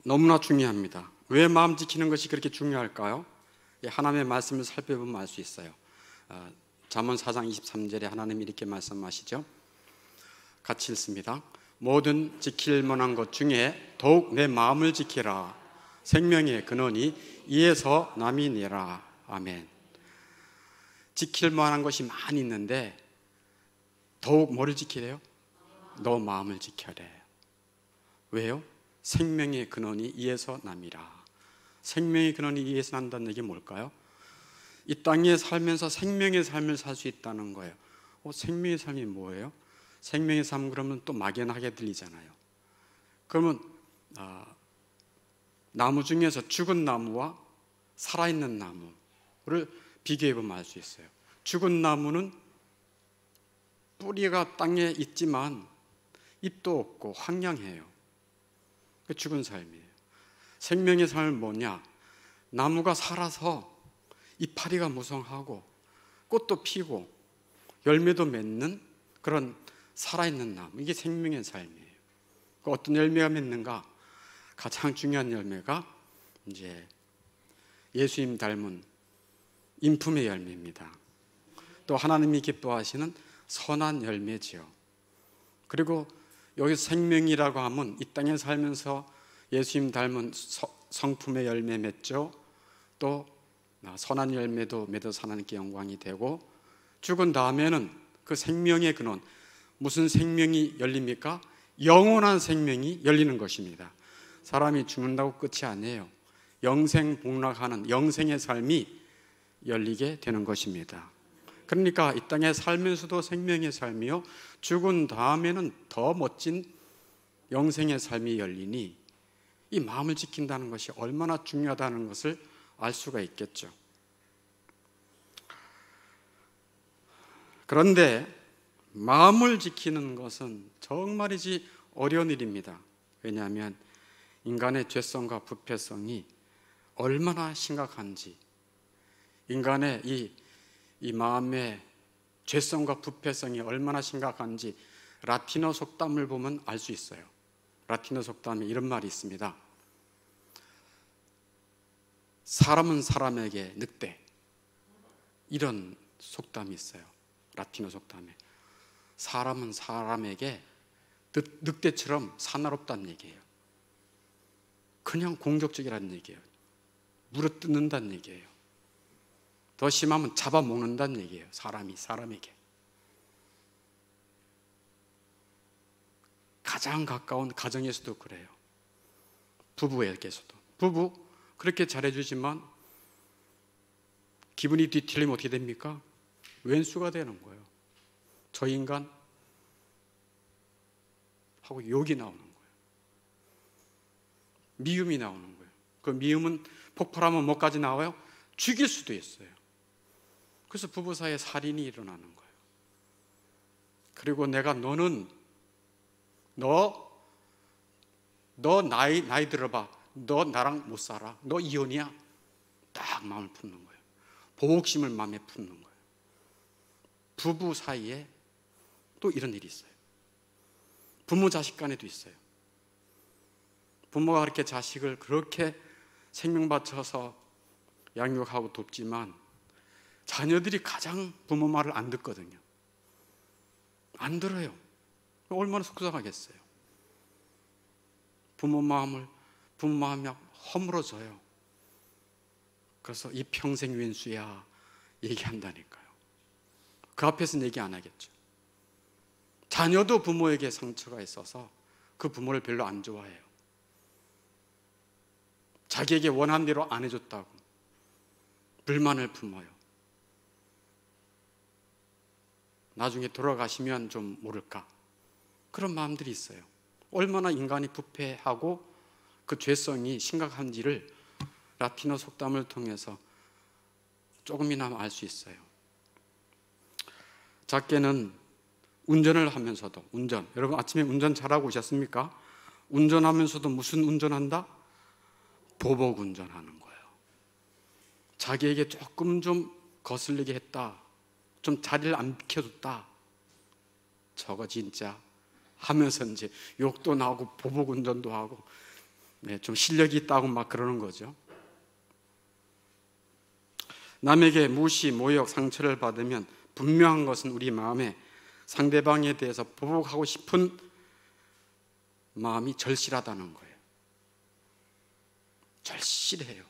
너무나 중요합니다. 왜 마음 지키는 것이 그렇게 중요할까요? 하나님의 말씀을 살펴보면 알 수 있어요. 잠언 4장 23절에 하나님이 이렇게 말씀하시죠. 같이 읽습니다. 모든 지킬 만한 것 중에 더욱 내 마음을 지키라. 생명의 근원이 이에서 남이니라. 아멘. 지킬 만한 것이 많이 있는데 더욱 뭐를 지키래요? 너 마음을 지켜래. 왜요? 생명의 근원이 이에서 남이라. 생명의 근원이 이에서 난다는 얘기 뭘까요? 이 땅에 살면서 생명의 삶을 살 수 있다는 거예요. 생명의 삶이 뭐예요? 생명의 삶 그러면 또 막연하게 들리잖아요. 그러면 나무 중에서 죽은 나무와 살아있는 나무를 비교해 보면 알 수 있어요. 죽은 나무는 뿌리가 땅에 있지만 잎도 없고 황량해요. 그 죽은 삶이에요. 생명의 삶은 뭐냐? 나무가 살아서 이파리가 무성하고 꽃도 피고 열매도 맺는 그런 살아있는 나무, 이게 생명의 삶이에요. 어떤 열매가 맺는가? 가장 중요한 열매가 이제 예수님 닮은 인품의 열매입니다. 또 하나님이 기뻐하시는 선한 열매지요. 그리고 여기서 생명이라고 하면 이 땅에 살면서 예수님 닮은 성품의 열매 맺죠. 또 선한 열매도 맺어 하나님께 영광이 되고, 죽은 다음에는 그 생명의 근원, 무슨 생명이 열립니까? 영원한 생명이 열리는 것입니다. 사람이 죽는다고 끝이 아니에요. 영생복락하는 영생의 삶이 열리게 되는 것입니다. 그러니까 이 땅에 살면서도 생명의 삶이요, 죽은 다음에는 더 멋진 영생의 삶이 열리니 이 마음을 지킨다는 것이 얼마나 중요하다는 것을 알 수가 있겠죠. 그런데 마음을 지키는 것은 정말이지 어려운 일입니다. 왜냐하면 인간의 죄성과 부패성이 얼마나 심각한지, 인간의 이 마음의 죄성과 부패성이 얼마나 심각한지 라틴어 속담을 보면 알 수 있어요. 라틴어 속담에 이런 말이 있습니다. 사람은 사람에게 늑대, 이런 속담이 있어요. 라틴어 속담에 사람은 사람에게 늑대처럼 사나롭다는 얘기예요. 그냥 공격적이라는 얘기예요. 물어뜯는다는 얘기예요. 더 심하면 잡아먹는다는 얘기예요. 사람이 사람에게. 가장 가까운 가정에서도 그래요. 부부에게서도. 부부 그렇게 잘해주지만 기분이 뒤틀리면 어떻게 됩니까? 왼수가 되는 거예요. 저 인간 하고 욕이 나오는 거예요. 미움이 나오는 거예요. 그 미움은 폭발하면 뭐까지 나와요? 죽일 수도 있어요. 그래서 부부 사이에 살인이 일어나는 거예요. 그리고 내가 너 나이 들어봐. 너 나랑 못 살아. 너 이혼이야. 딱 마음을 품는 거예요. 보복심을 마음에 품는 거예요. 부부 사이에 또 이런 일이 있어요. 부모 자식 간에도 있어요. 부모가 그렇게 자식을 그렇게 생명 바쳐서 양육하고 돕지만 자녀들이 가장 부모 말을 안 듣거든요. 안 들어요. 얼마나 속상하겠어요. 부모 마음이 허물어져요. 그래서 이 평생 왼수야 얘기한다니까요. 그 앞에서는 얘기 안 하겠죠. 자녀도 부모에게 상처가 있어서 그 부모를 별로 안 좋아해요. 자기에게 원한 대로 안 해줬다고 불만을 품어요. 나중에 돌아가시면 좀 모를까, 그런 마음들이 있어요. 얼마나 인간이 부패하고 그 죄성이 심각한지를 라틴어 속담을 통해서 조금이나마 알 수 있어요. 작게는 운전을 하면서도, 여러분 아침에 운전 잘하고 오셨습니까? 운전하면서도 무슨 운전한다? 보복 운전하는 거예요. 자기에게 조금 좀 거슬리게 했다, 좀 자리를 안 비켜줬다, 저거 진짜 하면서 이제 욕도 나오고 보복 운전도 하고 좀 실력이 있다고 막 그러는 거죠. 남에게 무시, 모욕, 상처를 받으면 분명한 것은 우리 마음에 상대방에 대해서 보복하고 싶은 마음이 절실하다는 거예요. 절실해요.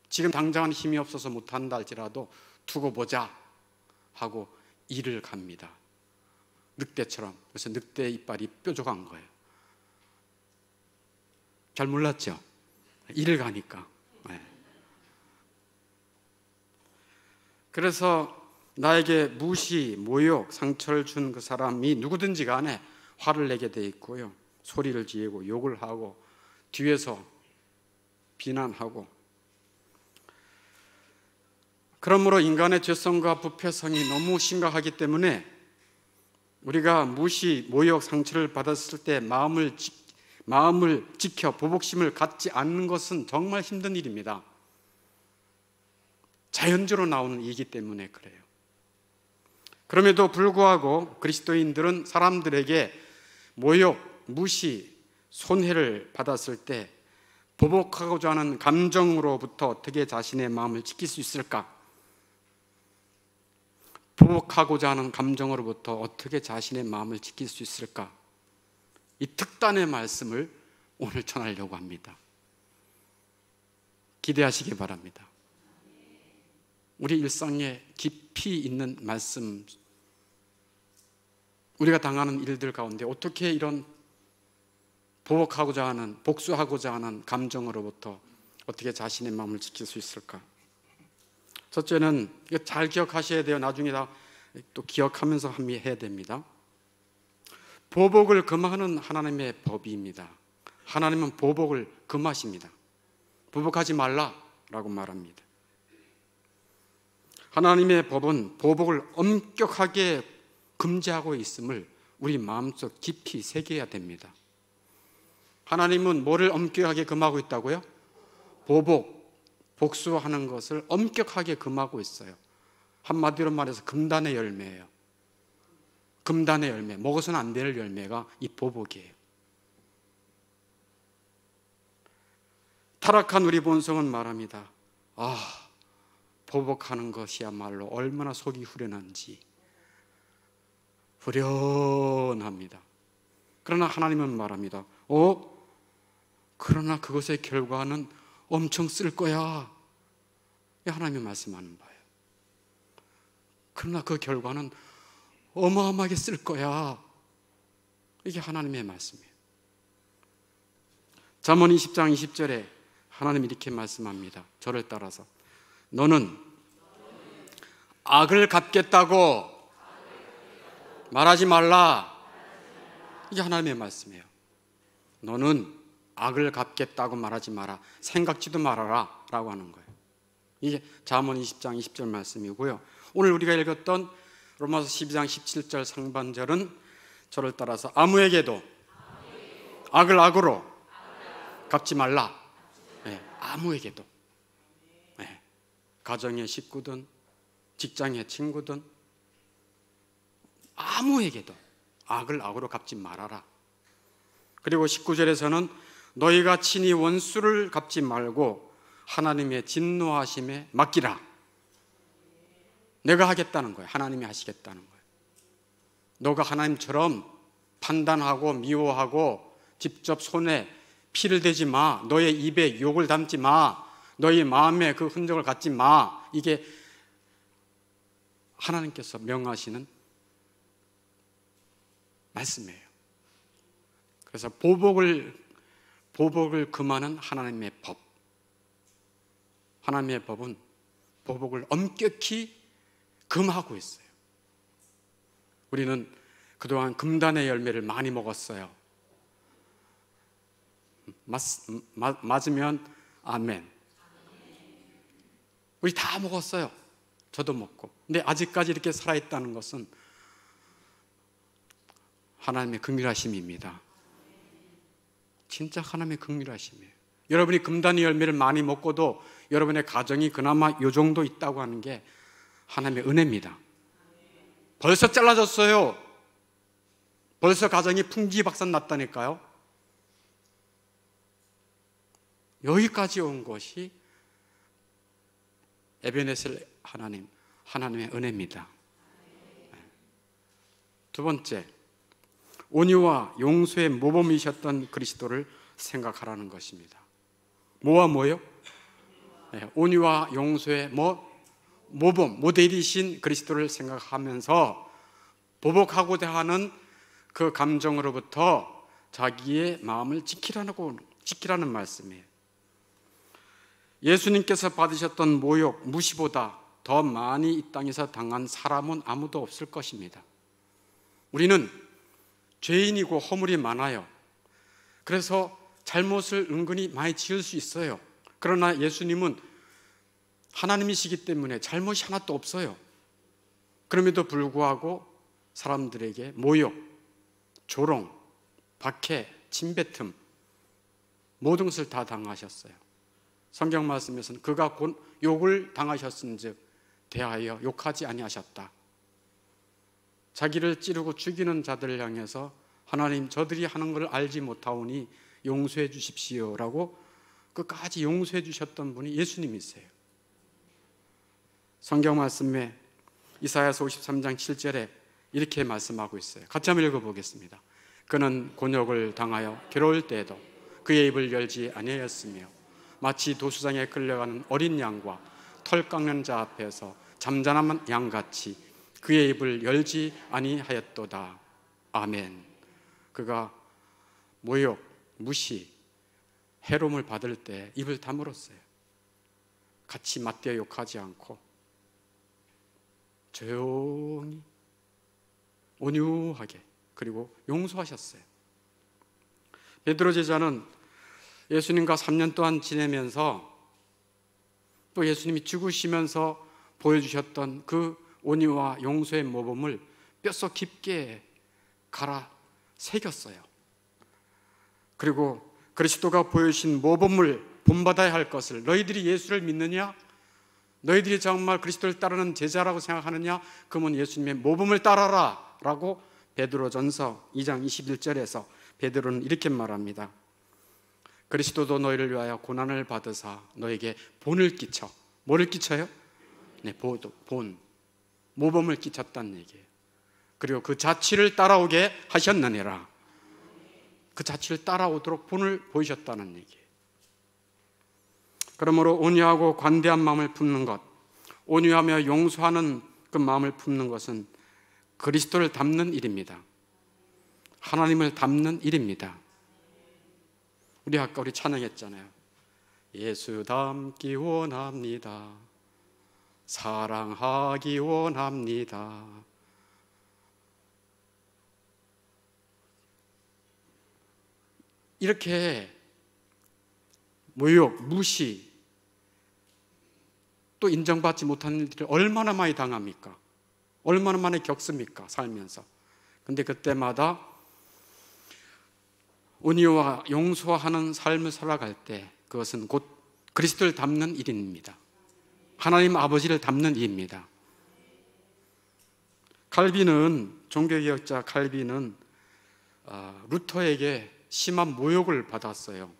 지금 당장은 힘이 없어서 못한다 할지라도 두고 보자 하고 일을 갑니다. 늑대처럼. 그래서 늑대 이빨이 뾰족한 거예요. 잘 몰랐죠? 일을 가니까. 그래서 나에게 무시, 모욕, 상처를 준 그 사람이 누구든지 간에 화를 내게 돼 있고요. 소리를 지르고 욕을 하고 뒤에서 비난하고, 그러므로 인간의 죄성과 부패성이 너무 심각하기 때문에 우리가 무시, 모욕, 상처를 받았을 때 마음을 지켜 보복심을 갖지 않는 것은 정말 힘든 일입니다. 자연적으로 나오는 일이기 때문에 그래요. 그럼에도 불구하고 그리스도인들은 사람들에게 모욕, 무시, 손해를 받았을 때 보복하고자 하는 감정으로부터 어떻게 자신의 마음을 지킬 수 있을까? 보복하고자 하는 감정으로부터 어떻게 자신의 마음을 지킬 수 있을까? 이 특단의 말씀을 오늘 전하려고 합니다. 기대하시기 바랍니다. 우리 일상에 깊이 있는 말씀, 우리가 당하는 일들 가운데 어떻게 이런 보복하고자 하는, 복수하고자 하는 감정으로부터 어떻게 자신의 마음을 지킬 수 있을까? 첫째는 이거 잘 기억하셔야 돼요. 나중에 다 또 기억하면서 해야 됩니다. 보복을 금하는 하나님의 법입니다. 하나님은 보복을 금하십니다. 보복하지 말라라고 말합니다. 하나님의 법은 보복을 엄격하게 금지하고 있음을 우리 마음속 깊이 새겨야 됩니다. 하나님은 뭐를 엄격하게 금하고 있다고요? 보복, 복수하는 것을 엄격하게 금하고 있어요. 한마디로 말해서 금단의 열매예요. 금단의 열매, 먹어서는 안 될 열매가 이 보복이에요. 타락한 우리 본성은 말합니다. 보복하는 것이야말로 얼마나 속이 후련한지. 후련합니다. 그러나 하나님은 말합니다. 그러나 그것의 결과는 엄청 쓸 거야. 하나님이 말씀하는 바예요. 그러나 그 결과는 어마어마하게 쓸 거야. 이게 하나님의 말씀이에요. 잠언 20장 20절에 하나님이 이렇게 말씀합니다. 저를 따라서 너는 악을 갚겠다고 말하지 말라. 이게 하나님의 말씀이에요. 너는 악을 갚겠다고 말하지 마라. 생각지도 말아라 라고 하는 거예요. 이게 잠언 20장 20절 말씀이고요. 오늘 우리가 읽었던 로마서 12장 17절 상반절은 저를 따라서 아무에게도 악을 악으로 갚지 말라. 아무에게도. 가정의 식구든 직장의 친구든 아무에게도 악을 악으로 갚지 말아라. 그리고 19절에서는 너희가 친히 원수를 갚지 말고 하나님의 진노하심에 맡기라. 내가 하겠다는 거예요. 하나님이 하시겠다는 거예요. 너가 하나님처럼 판단하고 미워하고 직접 손에 피를 대지 마. 너의 입에 욕을 담지 마. 너희 마음에 그 흔적을 갖지 마. 이게 하나님께서 명하시는 말씀이에요. 그래서 보복을 금하는 하나님의 법. 하나님의 법은 보복을 엄격히 금하고 있어요. 우리는 그동안 금단의 열매를 많이 먹었어요. 맞으면 아멘. 우리 다 먹었어요. 저도 먹고. 근데 아직까지 이렇게 살아있다는 것은 하나님의 긍휼하심입니다. 진짜 하나님의 긍휼하심이에요. 여러분이 금단의 열매를 많이 먹고도 여러분의 가정이 그나마 이 정도 있다고 하는 게 하나님의 은혜입니다. 벌써 잘라졌어요. 벌써 가정이 풍지박산 났다니까요. 여기까지 온 것이 에베네셀 하나님의 은혜입니다. 두 번째, 온유와 용서의 모범이셨던 그리스도를 생각하라는 것입니다. 뭐와 뭐요? 온유와 용서의 모범, 모델이신 그리스도를 생각하면서 보복하고자 하는 그 감정으로부터 자기의 마음을 지키라는 말씀이에요. 예수님께서 받으셨던 모욕, 무시보다 더 많이 이 땅에서 당한 사람은 아무도 없을 것입니다. 우리는 죄인이고 허물이 많아요. 그래서 잘못을 은근히 많이 지을 수 있어요. 그러나 예수님은 하나님이시기 때문에 잘못이 하나도 없어요. 그럼에도 불구하고 사람들에게 모욕, 조롱, 박해, 침뱉음 모든 것을 다 당하셨어요. 성경 말씀에서는 그가 곧 욕을 당하셨은즉 대하여 욕하지 아니하셨다. 자기를 찌르고 죽이는 자들을 향해서 하나님, 저들이 하는 것을 알지 못하오니 용서해 주십시오라고 끝까지 용서해 주셨던 분이 예수님이세요. 성경 말씀에 이사야서 53장 7절에 이렇게 말씀하고 있어요. 같이 한번 읽어보겠습니다. 그는 곤욕을 당하여 괴로울 때에도 그의 입을 열지 아니하였으며 마치 도수장에 끌려가는 어린 양과 털 깎는 자 앞에서 잠잠한 양같이 그의 입을 열지 아니하였도다. 아멘. 그가 모욕, 무시, 해롬을 받을 때 입을 다물었어요. 같이 맞대어 욕하지 않고 조용히 온유하게 그리고 용서하셨어요. 베드로 제자는 예수님과 3년 동안 지내면서 또 예수님이 죽으시면서 보여주셨던 그 온유와 용서의 모범을 뼛속 깊게 갈아 새겼어요. 그리고 그리스도가 보여주신 모범을 본받아야 할 것을, 너희들이 예수를 믿느냐? 너희들이 정말 그리스도를 따르는 제자라고 생각하느냐? 그러면 예수님의 모범을 따라라 라고 베드로전서 2장 21절에서 베드로는 이렇게 말합니다. 그리스도도 너희를 위하여 고난을 받으사 너에게 본을 끼쳐, 뭐를 끼쳐요? 네, 본, 모범을 끼쳤다는 얘기예요. 그리고 그 자취를 따라오게 하셨느니라. 그 자취를 따라오도록 본을 보이셨다는 얘기예요. 그러므로 온유하고 관대한 마음을 품는 것, 온유하며 용서하는 그 마음을 품는 것은 그리스도를 닮는 일입니다. 하나님을 닮는 일입니다. 우리 찬양했잖아요. 예수 닮기 원합니다. 사랑하기 원합니다. 이렇게 모욕, 무시, 또 인정받지 못하는 일들을 얼마나 많이 당합니까? 얼마나 많이 겪습니까? 살면서. 근데 그때마다 온유와 용서하는 삶을 살아갈 때 그것은 곧 그리스도를 닮는 일입니다. 하나님 아버지를 닮는 일입니다. 종교개혁자 칼빈은 루터에게 심한 모욕을 받았어요.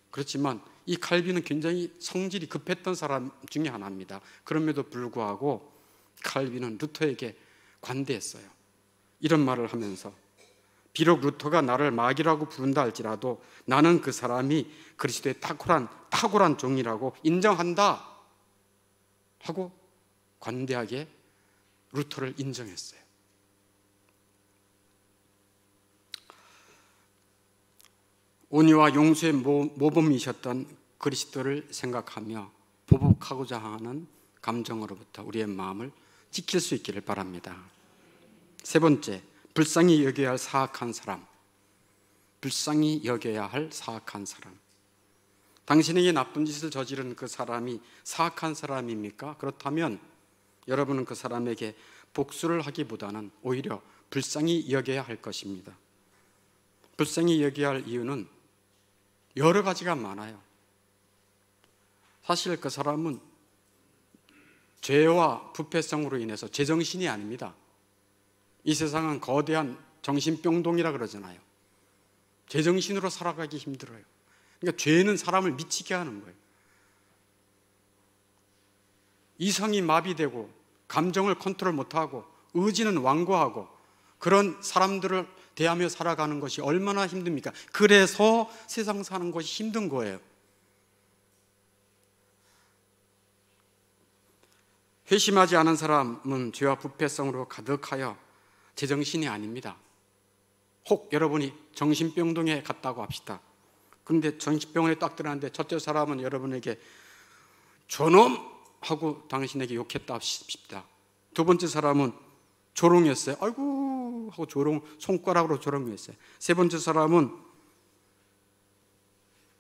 그렇지만 이 칼빈은 굉장히 성질이 급했던 사람 중에 하나입니다. 그럼에도 불구하고 칼빈은 루터에게 관대했어요. 이런 말을 하면서 비록 루터가 나를 마귀라고 부른다 할지라도 나는 그 사람이 그리스도의 탁월한 종이라고 인정한다 하고 관대하게 루터를 인정했어요. 온유와 용서의 모범이셨던 그리스도를 생각하며 보복하고자 하는 감정으로부터 우리의 마음을 지킬 수 있기를 바랍니다. 세 번째, 불쌍히 여겨야 할 사악한 사람. 불쌍히 여겨야 할 사악한 사람. 당신에게 나쁜 짓을 저지른 그 사람이 사악한 사람입니까? 그렇다면 여러분은 그 사람에게 복수를 하기보다는 오히려 불쌍히 여겨야 할 것입니다. 불쌍히 여겨야 할 이유는 여러 가지가 많아요. 사실 그 사람은 죄와 부패성으로 인해서 제정신이 아닙니다. 이 세상은 거대한 정신병동이라 그러잖아요. 제정신으로 살아가기 힘들어요. 그러니까 죄는 사람을 미치게 하는 거예요. 이성이 마비되고 감정을 컨트롤 못하고 의지는 완고하고 그런 사람들을 대하며 살아가는 것이 얼마나 힘듭니까? 그래서 세상 사는 것이 힘든 거예요. 회심하지 않은 사람은 죄와 부패성으로 가득하여 제정신이 아닙니다. 혹 여러분이 정신병동에 갔다고 합시다. 그런데 정신병원에 딱 들어갔는데 첫째 사람은 여러분에게 저놈! 하고 당신에게 욕했다 합시다. 두 번째 사람은 조롱했어요. 아이고 하고 손가락으로 조롱했어요. 세 번째 사람은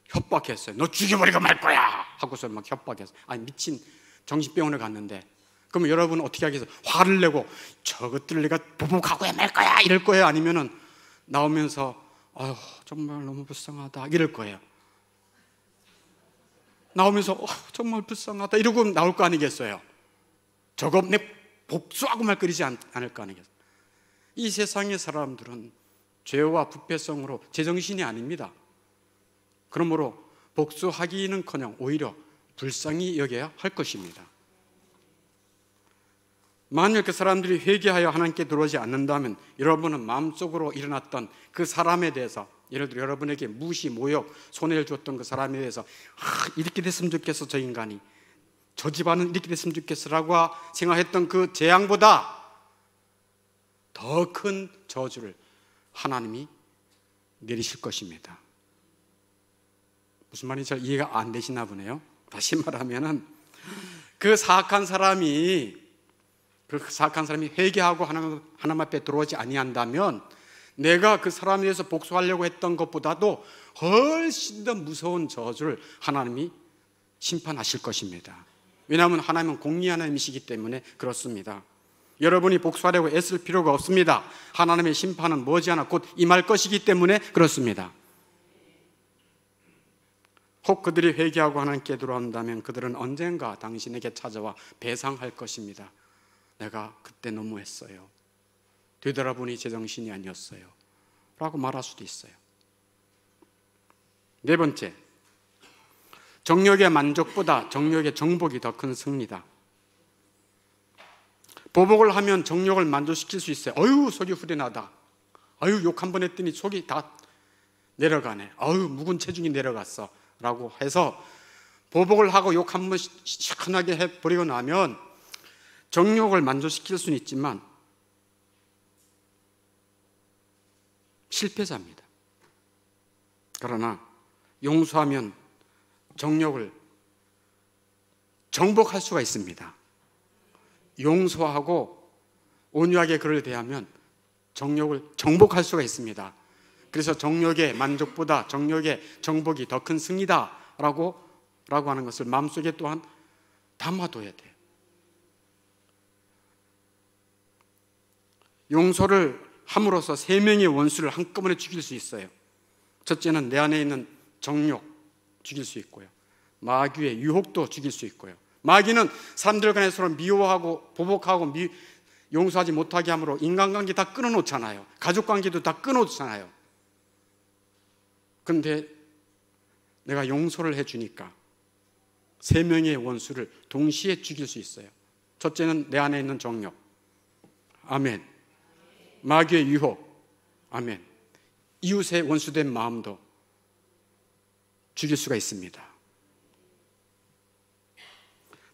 협박했어요. 너 죽여버리고 말 거야 하고서 막 협박했어요. 아니 미친, 정신병원에 갔는데 그러면 여러분은 어떻게 하겠어요? 화를 내고 저것들을 내가 보복하고 말 거야 이럴 거예요? 아니면은 나오면서 아유 정말 너무 불쌍하다 이럴 거예요? 나오면서 정말 불쌍하다 이러고 나올 거 아니겠어요? 저거 내 복수하고 말 거리지 않을 거 아니겠어요? 이 세상의 사람들은 죄와 부패성으로 제정신이 아닙니다. 그러므로 복수하기는커녕 오히려 불쌍히 여겨야 할 것입니다. 만약 그 사람들이 회개하여 하나님께 들어오지 않는다면 여러분은 마음속으로 일어났던 그 사람에 대해서, 예를 들어 여러분에게 무시, 모욕, 손해를 줬던 그 사람에 대해서 이렇게 됐으면 좋겠어 저 인간이, 저 집안은 이렇게 됐으면 좋겠어라고 생각했던 그 재앙보다 더 큰 저주를 하나님이 내리실 것입니다. 무슨 말인지 잘 이해가 안 되시나 보네요. 다시 말하면은 그 사악한 사람이 회개하고 하나님 앞에 들어오지 아니한다면 내가 그 사람에 대해서 복수하려고 했던 것보다도 훨씬 더 무서운 저주를 하나님이 심판하실 것입니다. 왜냐하면 하나님은 공의의 하나님이시기 때문에 그렇습니다. 여러분이 복수하려고 애쓸 필요가 없습니다. 하나님의 심판은 머지않아 곧 임할 것이기 때문에 그렇습니다. 혹 그들이 회개하고 하나님께 들어온다면 그들은 언젠가 당신에게 찾아와 배상할 것입니다. 내가 그때 너무했어요. 되돌아보니 제정신이 아니었어요 라고 말할 수도 있어요. 네 번째, 정욕의 만족보다 정욕의 정복이 더 큰 승리다. 보복을 하면 정욕을 만족시킬 수 있어요. 어휴 속이 후련하다, 어휴 욕 한 번 했더니 속이 다 내려가네, 어휴 묵은 체중이 내려갔어 라고 해서 보복을 하고 욕 한 번 시원하게 해버리고 나면 정욕을 만족시킬 수는 있지만 실패자입니다. 그러나 용서하면 정욕을 정복할 수가 있습니다. 용서하고 온유하게 그를 대하면 정욕을 정복할 수가 있습니다. 그래서 정욕의 만족보다 정욕의 정복이 더 큰 승리다 라고 하는 것을 마음속에 또한 담아둬야 돼요. 용서를 함으로써 세 명의 원수를 한꺼번에 죽일 수 있어요. 첫째는 내 안에 있는 정욕 죽일 수 있고요, 마귀의 유혹도 죽일 수 있고요. 마귀는 사람들 간에 서로 미워하고 보복하고 용서하지 못하게 함으로 인간관계 다 끊어놓잖아요. 가족관계도 다 끊어놓잖아요. 그런데 내가 용서를 해주니까 세 명의 원수를 동시에 죽일 수 있어요. 첫째는 내 안에 있는 정욕, 아멘. 마귀의 유혹, 아멘. 이웃의 원수된 마음도 죽일 수가 있습니다.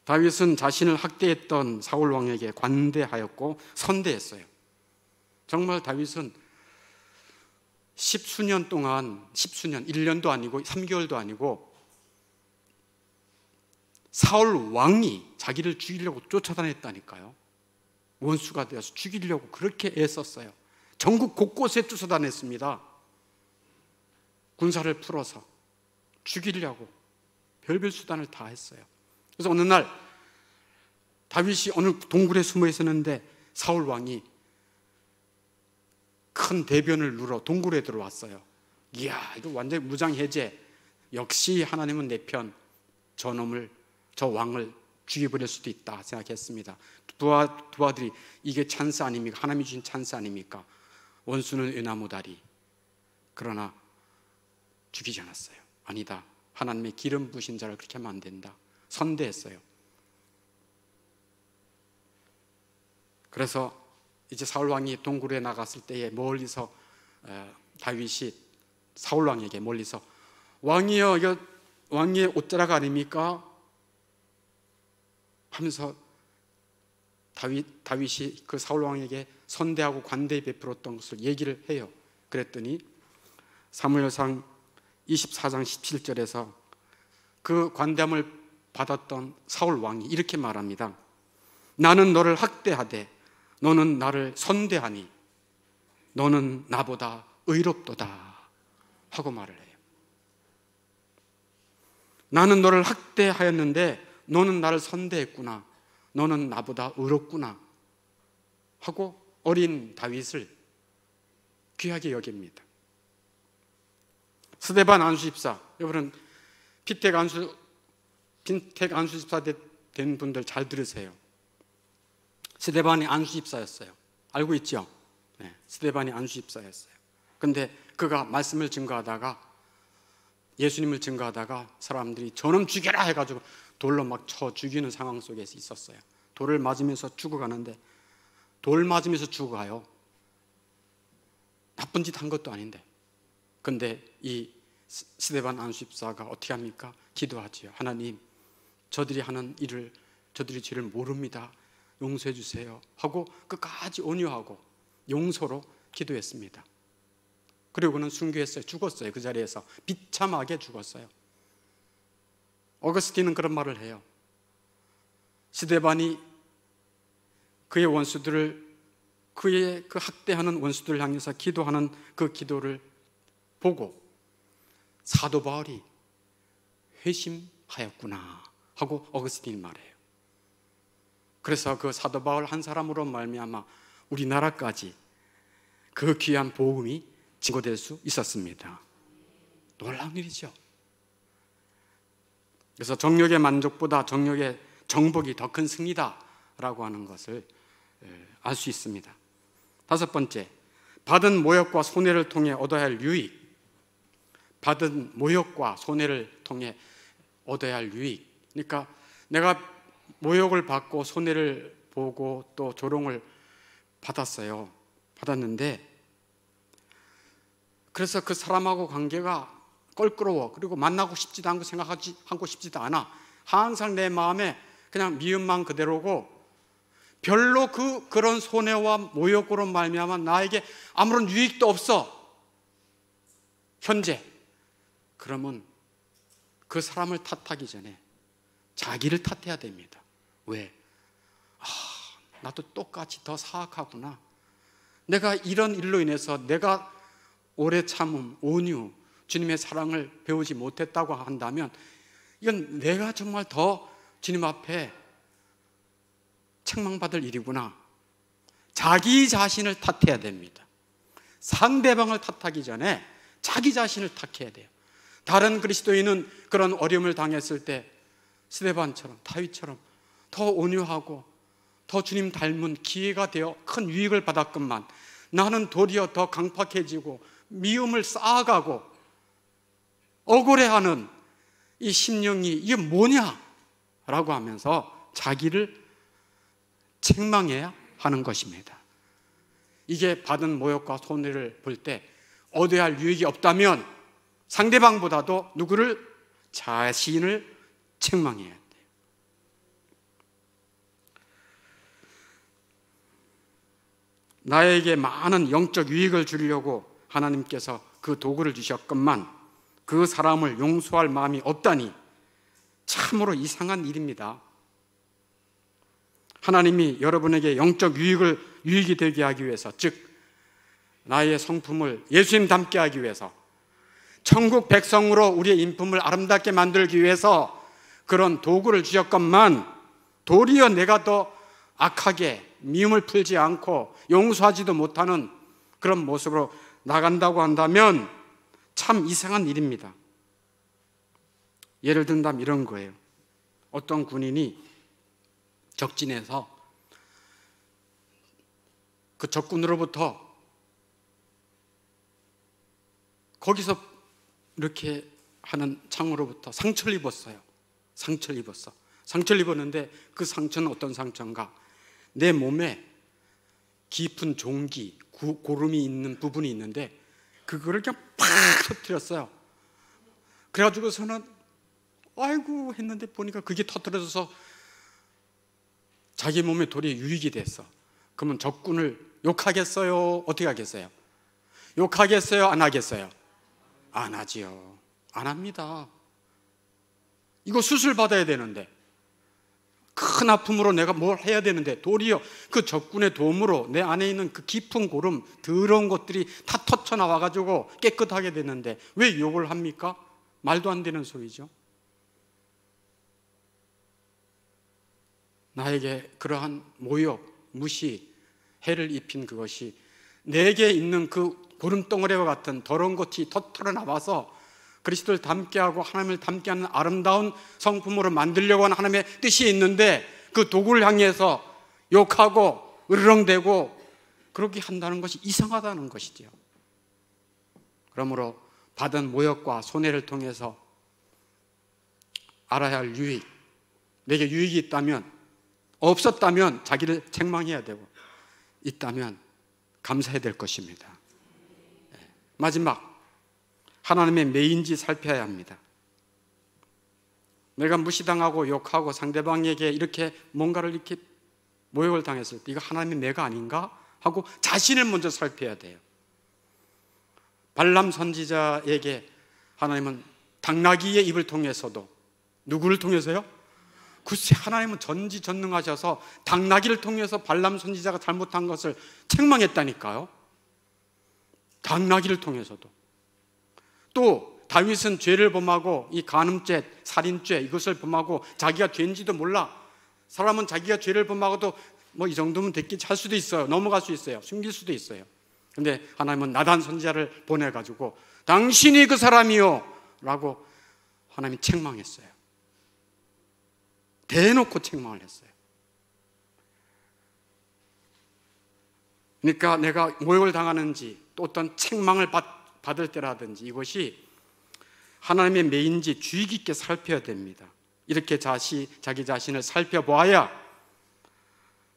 다윗은 자신을 학대했던 사울 왕에게 관대하였고 선대했어요. 정말 다윗은 십수년 동안, 1년도 아니고 3개월도 아니고 사울 왕이 자기를 죽이려고 쫓아다녔다니까요. 원수가 되어서 죽이려고 그렇게 애썼어요. 전국 곳곳에 쫓아다녔습니다. 군사를 풀어서 죽이려고 별별 수단을 다 했어요. 그래서 어느 날 다윗이 어느 동굴에 숨어 있었는데 사울 왕이 큰 대변을 누러 동굴에 들어왔어요. 이야, 이거 완전히 무장해제. 역시 하나님은 내 편. 저 왕을 죽여버릴 수도 있다 생각했습니다. 두 아들이 이게 찬스 아닙니까? 하나님이 주신 찬스 아닙니까? 원수는 외나무다리. 그러나 죽이지 않았어요. 아니다. 하나님의 기름 부으신 자를 그렇게 하면 안 된다. 선대했어요. 그래서 이제 사울 왕이 동굴에 나갔을 때에 멀리서 다윗이 사울 왕에게 멀리서 왕이여, 이거 왕의 옷자락 아닙니까? 하면서 다윗이 그 사울 왕에게 선대하고 관대히 베풀었던 것을 얘기를 해요. 그랬더니 사무엘상 24장 17절에서 그 관대함을 받았던 사울 왕이 이렇게 말합니다. 나는 너를 학대하되 너는 나를 선대하니 너는 나보다 의롭도다 하고 말을 해요. 나는 너를 학대하였는데 너는 나를 선대했구나. 너는 나보다 의롭구나 하고 어린 다윗을 귀하게 여깁니다. 스데반 안수집사, 여러분 빈택 안수집사 된 분들 잘 들으세요. 스데반이 안수집사였어요. 알고 있죠? 네, 스데반이 안수집사였어요. 근데 그가 말씀을 증거하다가, 예수님을 증거하다가 사람들이 저놈 죽여라 해가지고 돌로 막 쳐 죽이는 상황 속에 있었어요. 돌을 맞으면서 죽어가는데, 돌 맞으면서 죽어가요. 나쁜 짓 한 것도 아닌데. 근데 이 스데반 안수집사가 어떻게 합니까? 기도하지요. 하나님, 저들이 하는 일을, 저들이 죄를 모릅니다. 용서해 주세요 하고 끝까지 온유하고 용서로 기도했습니다. 그리고는 순교했어요. 죽었어요. 그 자리에서 비참하게 죽었어요. 어거스틴은 그런 말을 해요. 스데반이 그의 원수들을, 그의 그 학대하는 원수들을 향해서 기도하는 그 기도를 보고 사도 바울이 회심하였구나 하고 어거스틴이 말해요. 그래서 그 사도 바울 한 사람으로 말미암아 우리나라까지 그 귀한 복음이 증거될 수 있었습니다. 놀라운 일이죠. 그래서 정욕의 만족보다 정욕의 정복이 더 큰 승리다라고 하는 것을 알 수 있습니다. 다섯 번째, 받은 모욕과 손해를 통해 얻어야 할 유익. 받은 모욕과 손해를 통해 얻어야 할 유익. 그러니까 내가 모욕을 받고 손해를 보고 또 조롱을 받았어요. 받았는데, 그래서 그 사람하고 관계가 껄끄러워. 그리고 만나고 싶지도 않고 하고 싶지도 않아. 항상 내 마음에 그냥 미움만 그대로고 별로 그런 손해와 모욕으로 말미암아 나에게 아무런 유익도 없어. 현재. 그러면 그 사람을 탓하기 전에 자기를 탓해야 됩니다. 왜? 나도 똑같이 더 사악하구나. 내가 이런 일로 인해서 내가 오래 참음, 온유, 주님의 사랑을 배우지 못했다고 한다면 이건 내가 정말 더 주님 앞에 책망받을 일이구나. 자기 자신을 탓해야 됩니다. 상대방을 탓하기 전에 자기 자신을 탓해야 돼요. 다른 그리스도인은 그런 어려움을 당했을 때 스데반처럼, 다윗처럼 더 온유하고 더 주님 닮은 기회가 되어 큰 유익을 받았건만 나는 도리어 더 강팍해지고 미움을 쌓아가고 억울해하는 이 심령이 이게 뭐냐? 라고 하면서 자기를 책망해야 하는 것입니다. 이게 받은 모욕과 손해를 볼 때 얻어야 할 유익이 없다면 상대방보다도 누구를? 자신을 책망해야 돼요. 나에게 많은 영적 유익을 주려고 하나님께서 그 도구를 주셨건만 그 사람을 용서할 마음이 없다니 참으로 이상한 일입니다. 하나님이 여러분에게 영적 유익이 되게 하기 위해서, 즉 나의 성품을 예수님 닮게 하기 위해서, 천국 백성으로 우리의 인품을 아름답게 만들기 위해서 그런 도구를 주셨건만 도리어 내가 더 악하게 미움을 풀지 않고 용서하지도 못하는 그런 모습으로 나간다고 한다면 참 이상한 일입니다. 예를 든다면 이런 거예요. 어떤 군인이 적진에서 그 적군으로부터 거기서 이렇게 하는 창으로부터 상처를 입었어요. 상처를 입었어. 상처를 입었는데 그 상처는 어떤 상처인가? 내 몸에 깊은 종기, 고름이 있는 부분이 있는데 그거를 그냥 팍 터뜨렸어요. 그래가지고서는 아이고 했는데 보니까 그게 터뜨려져서 자기 몸에 도리어 유익이 됐어. 그러면 적군을 욕하겠어요? 어떻게 하겠어요? 욕하겠어요? 안 하겠어요? 안 하지요. 안 합니다. 이거 수술 받아야 되는데, 큰 아픔으로 내가 뭘 해야 되는데 도리어 그 적군의 도움으로 내 안에 있는 그 깊은 고름, 더러운 것들이 다 터쳐나와가지고 깨끗하게 되는데 왜 욕을 합니까? 말도 안 되는 소리죠. 나에게 그러한 모욕, 무시, 해를 입힌 그것이 내게 있는 그 고름덩어리와 같은 더러운 것이 터트려 나와서 그리스도를 닮게하고 하나님을 닮게하는 아름다운 성품으로 만들려고 하는 하나님의 뜻이 있는데 그 도구를 향해서 욕하고 으르렁대고 그렇게 한다는 것이 이상하다는 것이지요. 그러므로 받은 모욕과 손해를 통해서 알아야 할 유익, 내게 유익이 있다면, 없었다면 자기를 책망해야 되고 있다면 감사해야 될 것입니다. 마지막, 하나님의 매인지 살펴야 합니다. 내가 무시당하고 욕하고 상대방에게 이렇게 뭔가를 이렇게 모욕을 당했을 때 이거 하나님의 매가 아닌가 하고 자신을 먼저 살펴야 돼요. 발람 선지자에게 하나님은 당나귀의 입을 통해서도, 누구를 통해서요? 글쎄, 하나님은 전지전능하셔서 당나귀를 통해서 발람 선지자가 잘못한 것을 책망했다니까요. 당나귀를 통해서도. 또 다윗은 죄를 범하고 이 간음죄, 살인죄 이것을 범하고 자기가 죄인지도 몰라. 사람은 자기가 죄를 범하고도 뭐 이 정도면 됐겠지 할 수도 있어요. 넘어갈 수 있어요. 숨길 수도 있어요. 근데 하나님은 나단 선지자를 보내가지고 당신이 그 사람이요 라고 하나님이 책망했어요. 대놓고 책망을 했어요. 그러니까 내가 모욕을 당하는지 또 어떤 책망을 받을 때라든지 이것이 하나님의 매인지 주의 깊게 살펴야 됩니다. 이렇게 자기 자신을 살펴보아야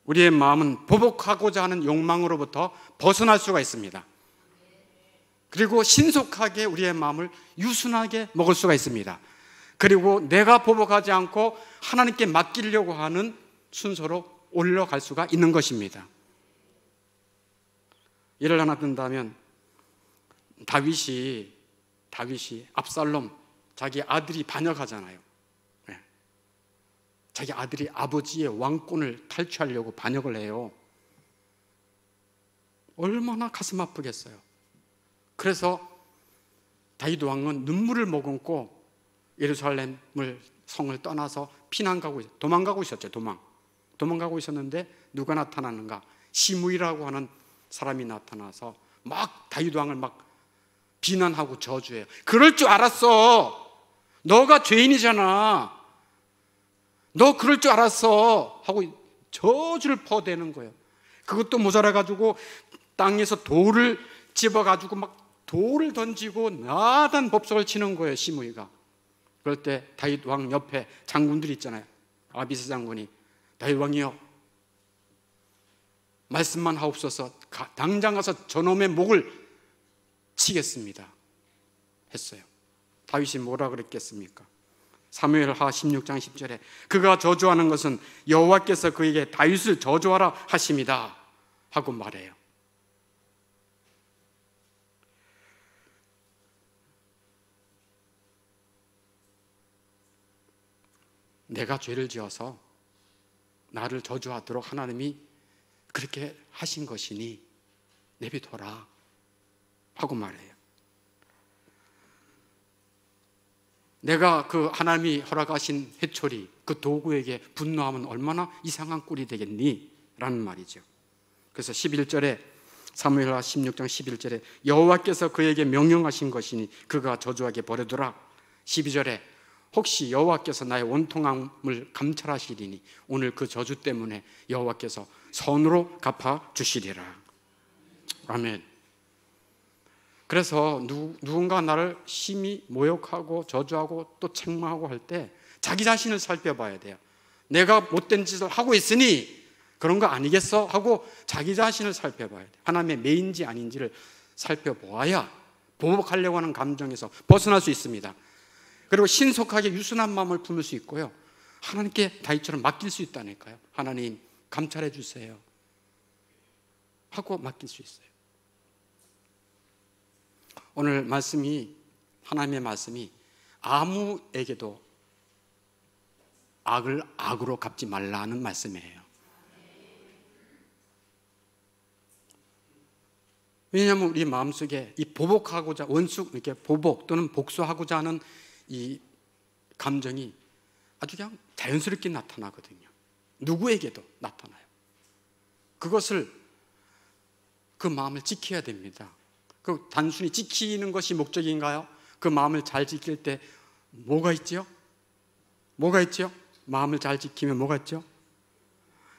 우리의 마음은 보복하고자 하는 욕망으로부터 벗어날 수가 있습니다. 그리고 신속하게 우리의 마음을 유순하게 먹을 수가 있습니다. 그리고 내가 보복하지 않고 하나님께 맡기려고 하는 순서로 올라갈 수가 있는 것입니다. 예를 하나 든다면 다윗이 압살롬, 자기 아들이 반역하잖아요. 자기 아들이 아버지의 왕권을 탈취하려고 반역을 해요. 얼마나 가슴 아프겠어요. 그래서 다윗 왕은 눈물을 머금고 예루살렘을 성을 떠나서 도망가고 있었죠. 도망가고 있었는데 누가 나타나는가? 시므이라고 하는 사람이 나타나서 막 다윗 왕을 막 비난하고 저주해요. 그럴 줄 알았어. 너가 죄인이잖아. 너 그럴 줄 알았어 하고 저주를 퍼대는 거예요. 그것도 모자라가지고 땅에서 돌을 집어가지고 막 돌을 던지고 나단 법석을 치는 거예요. 시므이가. 그럴 때 다윗 왕 옆에 장군들이 있잖아요. 아비스 장군이 다윗 왕이요, 말씀만 하옵소서, 당장 가서 저놈의 목을 치겠습니다 했어요. 다윗이 뭐라 그랬겠습니까? 사무엘하 16장 10절에 그가 저주하는 것은 여호와께서 그에게 다윗을 저주하라 하심이다 하고 말해요. 내가 죄를 지어서 나를 저주하도록 하나님이 그렇게 하신 것이니 내비둬라 하고 말해요. 내가 그 하나님이 허락하신 회초리, 그 도구에게 분노하면 얼마나 이상한 꼴이 되겠니? 라는 말이죠. 그래서 11절에 사무엘하 16장 11절에 여호와께서 그에게 명령하신 것이니 그가 저주하게 버려두라. 12절에 혹시 여호와께서 나의 원통함을 감찰하시리니 오늘 그 저주 때문에 여호와께서 선으로 갚아주시리라. 아멘. 그래서 누군가 나를 심히 모욕하고 저주하고 또 책망하고 할 때 자기 자신을 살펴봐야 돼요. 내가 못된 짓을 하고 있으니 그런 거 아니겠어? 하고 자기 자신을 살펴봐야 돼요. 하나님의 매인지 아닌지를 살펴보아야 보복하려고 하는 감정에서 벗어날 수 있습니다. 그리고 신속하게 유순한 마음을 품을 수 있고요, 하나님께 다윗처럼 맡길 수 있다니까요. 하나님 감찰해 주세요 하고 맡길 수 있어요. 오늘 말씀이, 하나님의 말씀이 아무에게도 악을 악으로 갚지 말라는 말씀이에요. 왜냐하면 우리 마음속에 이 보복하고자, 이렇게 보복 또는 복수하고자 하는 이 감정이 아주 그냥 자연스럽게 나타나거든요. 누구에게도 나타나요. 그것을, 그 마음을 지켜야 됩니다. 그 단순히 지키는 것이 목적인가요? 그 마음을 잘 지킬 때 뭐가 있죠? 뭐가 있죠? 마음을 잘 지키면 뭐가 있죠?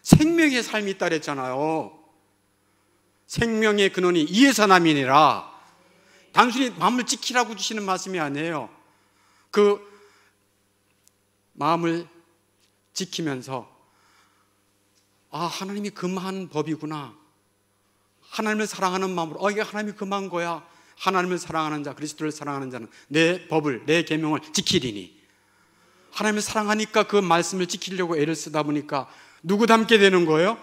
생명의 삶이 있다 그랬잖아요. 생명의 근원이 이에서 남이니라. 단순히 마음을 지키라고 주시는 말씀이 아니에요. 그 마음을 지키면서 하나님이 금한 법이구나, 하나님을 사랑하는 마음으로 이게 하나님이 금한 거야. 하나님을 사랑하는 자, 그리스도를 사랑하는 자는 내 법을, 내 계명을 지키리니. 하나님을 사랑하니까 그 말씀을 지키려고 애를 쓰다 보니까 누구 닮게 되는 거예요?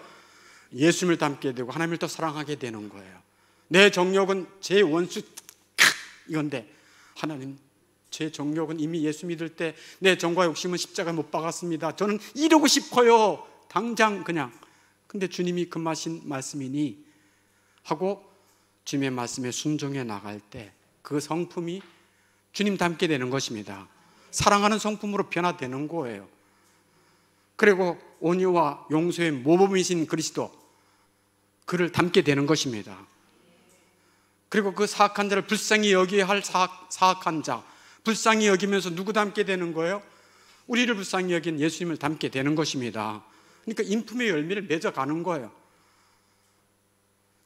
예수님을 닮게 되고 하나님을 더 사랑하게 되는 거예요. 내 정욕은 제 원수 이건데, 하나님, 제 정욕은 이미 예수 믿을 때 내 정과 욕심은 십자가에 못 박았습니다. 저는 이러고 싶어요, 당장 그냥. 근데 주님이 금하신 말씀이니 하고 주님의 말씀에 순종해 나갈 때 그 성품이 주님 닮게 되는 것입니다. 사랑하는 성품으로 변화되는 거예요. 그리고 온유와 용서의 모범이신 그리스도, 그를 닮게 되는 것입니다. 그리고 그 사악한 자를 불쌍히 여기야 할 사악한 자, 불쌍히 여기면서 누구 닮게 되는 거예요? 우리를 불쌍히 여긴 예수님을 닮게 되는 것입니다. 그러니까 인품의 열매를 맺어가는 거예요.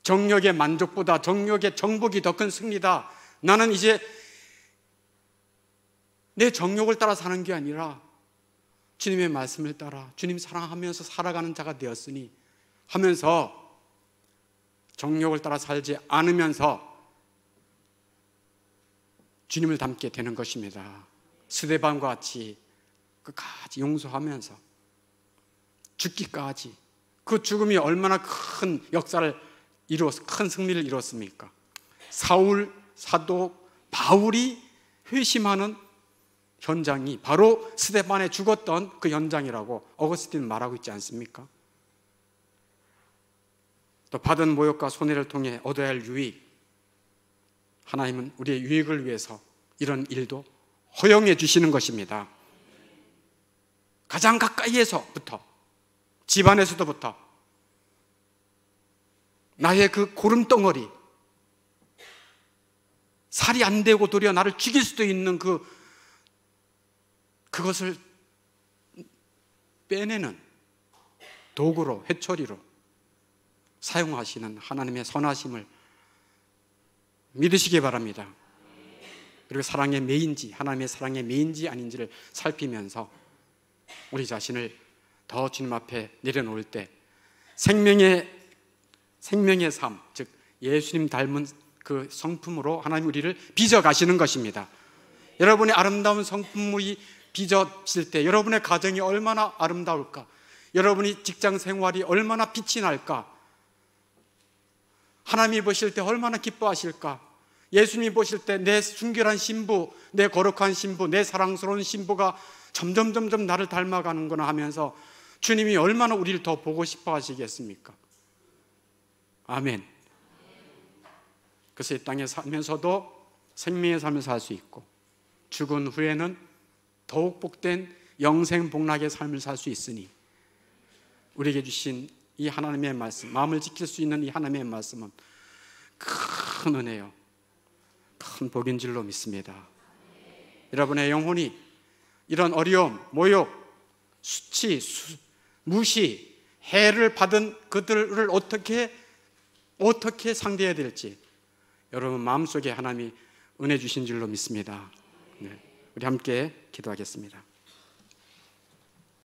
정욕의 만족보다 정욕의 정복이 더 큰 승리다. 나는 이제 내 정욕을 따라 사는 게 아니라 주님의 말씀을 따라 주님 사랑하면서 살아가는 자가 되었으니 하면서 정욕을 따라 살지 않으면서 주님을 닮게 되는 것입니다. 스데반과 같이 끝까지 용서하면서 죽기까지. 그 죽음이 얼마나 큰 역사를 큰 승리를 이뤘습니까? 사울, 사도 바울이 회심하는 현장이 바로 스데반에 죽었던 그 현장이라고 어거스틴은 말하고 있지 않습니까? 또 받은 모욕과 손해를 통해 얻어야 할 유익, 하나님은 우리의 유익을 위해서 이런 일도 허용해 주시는 것입니다. 가장 가까이에서부터, 집안에서부터 나의 그 고름덩어리, 살이 안 되고 도리어 나를 죽일 수도 있는 그것을 빼내는 도구로, 회초리로 사용하시는 하나님의 선하심을 믿으시기 바랍니다. 그리고 사랑의 매인지, 하나님의 사랑의 매인지 아닌지를 살피면서 우리 자신을 더 주님 앞에 내려놓을 때 생명의 삶, 즉 예수님 닮은 그 성품으로 하나님 우리를 빚어가시는 것입니다. 여러분의 아름다운 성품이 빚어질 때 여러분의 가정이 얼마나 아름다울까, 여러분이 직장 생활이 얼마나 빛이 날까, 하나님이 보실 때 얼마나 기뻐하실까, 예수님이 보실 때 내 순결한 신부, 내 거룩한 신부, 내 사랑스러운 신부가 점점 나를 닮아가는구나 하면서 주님이 얼마나 우리를 더 보고 싶어 하시겠습니까? 아멘. 그래서 이 땅에 살면서도 생명의 삶을 살 수 있고 죽은 후에는 더욱 복된 영생 복락의 삶을 살 수 있으니 우리에게 주신 이 하나님의 말씀, 마음을 지킬 수 있는 이 하나님의 말씀은 큰 은혜요, 큰 복인 줄로 믿습니다. 여러분의 영혼이 이런 어려움, 모욕, 수치, 무시, 해를 받은 그들을 어떻게 상대해야 될지 여러분 마음속에 하나님이 은혜 주신 줄로 믿습니다. 네, 우리 함께 기도하겠습니다.